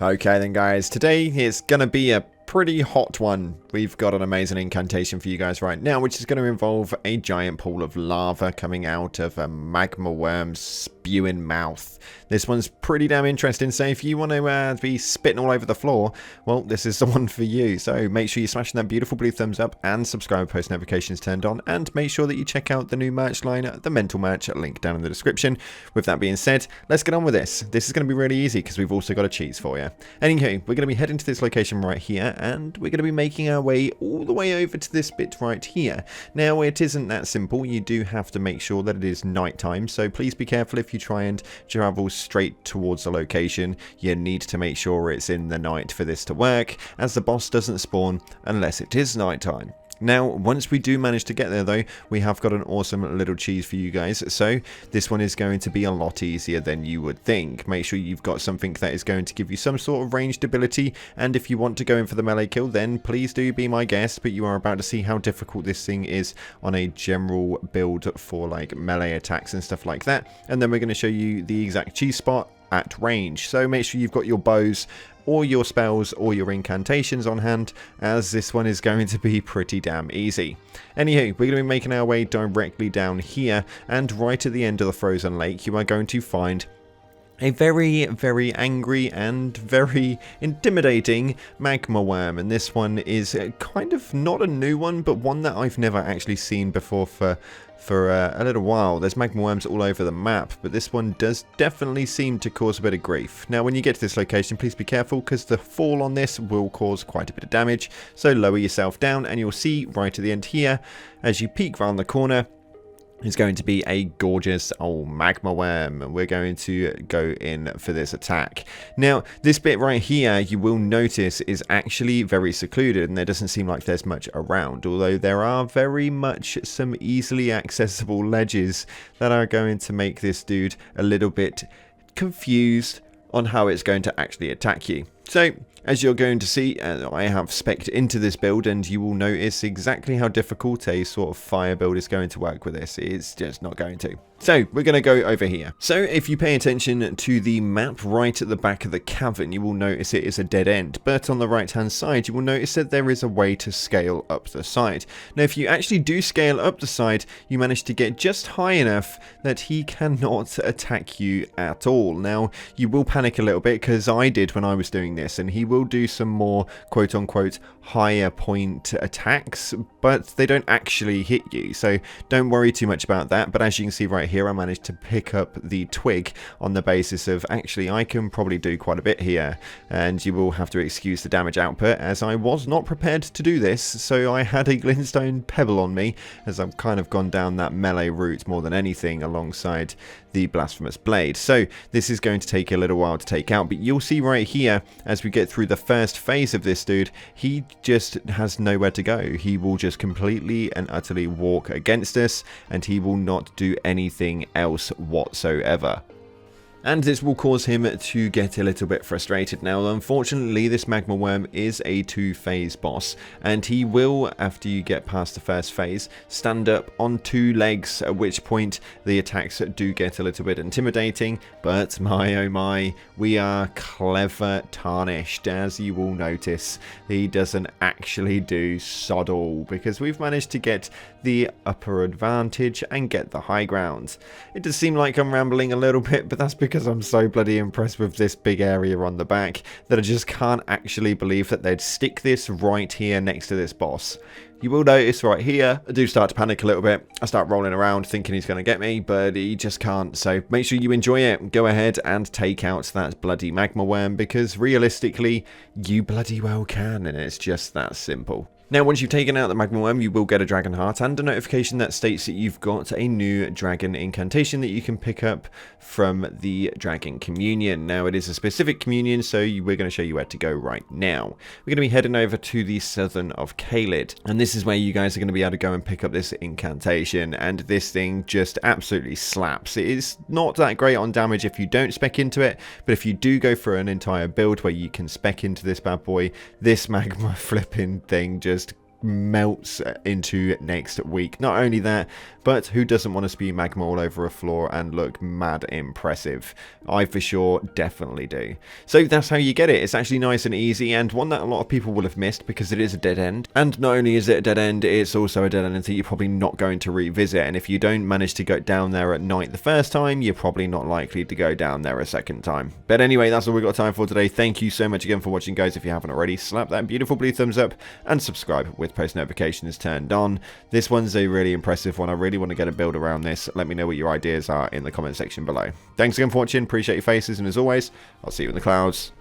Okay then guys, today it's going to be a pretty hot one. We've got an amazing incantation for you guys right now, which is going to involve a giant pool of lava coming out of a magma worm's spewing mouth. This one's pretty damn interesting, so if you want to be spitting all over the floor, well, this is the one for you. So make sure you're smashing that beautiful blue thumbs up and subscribe, post notifications turned on, and make sure that you check out the new merch line, the Mental Merch, link down in the description. With that being said, let's get on with this. This is going to be really easy because we've also got a cheats for you. Anywho, we're going to be heading to this location right here, and we're going to be making our way all the way over to this bit right here. Now, it isn't that simple. You do have to make sure that it is nighttime, so please be careful if you try and travel straight towards the location. You need to make sure it's in the night for this to work, as the boss doesn't spawn unless it is nighttime. Now, once we do manage to get there though, we have got an awesome little cheese for you guys. So this one is going to be a lot easier than you would think. Make sure you've got something that is going to give you some sort of ranged ability, and if you want to go in for the melee kill, then please do be my guest. But you are about to see how difficult this thing is on a general build for like melee attacks and stuff like that. And then we're going to show you the exact cheese spot at range. So make sure you've got your bows or your spells or your incantations on hand, as this one is going to be pretty damn easy. Anywho, we're going to be making our way directly down here, and right at the end of the frozen lake you are going to find a very, very angry and very intimidating magma worm. And this one is kind of not a new one, but one that I've never actually seen before for a little while. There's magma worms all over the map, but this one does definitely seem to cause a bit of grief. Now, when you get to this location, please be careful, because the fall on this will cause quite a bit of damage. So lower yourself down, and you'll see right at the end here, as you peek round the corner, is going to be a gorgeous old magma worm, and we're going to go in for this attack. Now, this bit right here, you will notice, is actually very secluded, and there doesn't seem like there's much around, although there are very much some easily accessible ledges that are going to make this dude a little bit confused on how it's going to actually attack you. So, as you're going to see, I have spec'd into this build, and you will notice exactly how difficult a sort of fire build is going to work with this. It's just not going to. So, we're going to go over here. So, if you pay attention to the map right at the back of the cavern, you will notice it is a dead end. But on the right hand side, you will notice that there is a way to scale up the side. Now, if you actually do scale up the side, you manage to get just high enough that he cannot attack you at all. Now, you will panic a little bit, because I did when I was doing this, and he will do some more quote-unquote higher point attacks, but they don't actually hit you, so don't worry too much about that. But as you can see right here, I managed to pick up the twig on the basis of, actually, I can probably do quite a bit here, and you will have to excuse the damage output, as I was not prepared to do this. So I had a glintstone pebble on me, as I've kind of gone down that melee route more than anything, alongside the blasphemous blade. So this is going to take a little while to take out, but you'll see right here, as we get through the first phase of this dude, he just has nowhere to go. He will just completely and utterly walk against us, and he will not do anything else whatsoever. And this will cause him to get a little bit frustrated. Now, unfortunately, this magma worm is a two-phase boss, and he will, after you get past the first phase, stand up on two legs, at which point the attacks do get a little bit intimidating. But my oh my, we are clever tarnished, as you will notice. He doesn't actually do sod all, because we've managed to get the upper advantage and get the high ground. It does seem like I'm rambling a little bit, but that's because I'm so bloody impressed with this big area on the back that I just can't actually believe that they'd stick this right here next to this boss. You will notice right here, I do start to panic a little bit. I start rolling around thinking he's going to get me, but he just can't. So make sure you enjoy it. Go ahead and take out that bloody magma worm, because realistically, you bloody well can, and it's just that simple. Now, once you've taken out the magma worm, you will get a dragon heart and a notification that states that you've got a new dragon incantation that you can pick up from the dragon communion. Now, it is a specific communion, so we're going to show you where to go right now. We're going to be heading over to the southern of Caelid, and this is where you guys are going to be able to go and pick up this incantation, and this thing just absolutely slaps. It is not that great on damage if you don't spec into it, but if you do go for an entire build where you can spec into this bad boy, this magma flipping thing just melts into next week. Not only that, but who doesn't want to spew magma all over a floor and look mad impressive? I for sure definitely do. So that's how you get it. It's actually nice and easy, and one that a lot of people will have missed because it is a dead end. And not only is it a dead end, it's also a dead end that you're probably not going to revisit, and if you don't manage to go down there at night the first time, you're probably not likely to go down there a second time. But anyway, that's all we've got time for today. Thank you so much again for watching, guys. If you haven't already, slap that beautiful blue thumbs up and subscribe with post notifications turned on. This one's a really impressive one. I really want to get a build around this. Let me know what your ideas are in the comment section below. Thanks again for watching. Appreciate your faces, and as always, I'll see you in the clouds.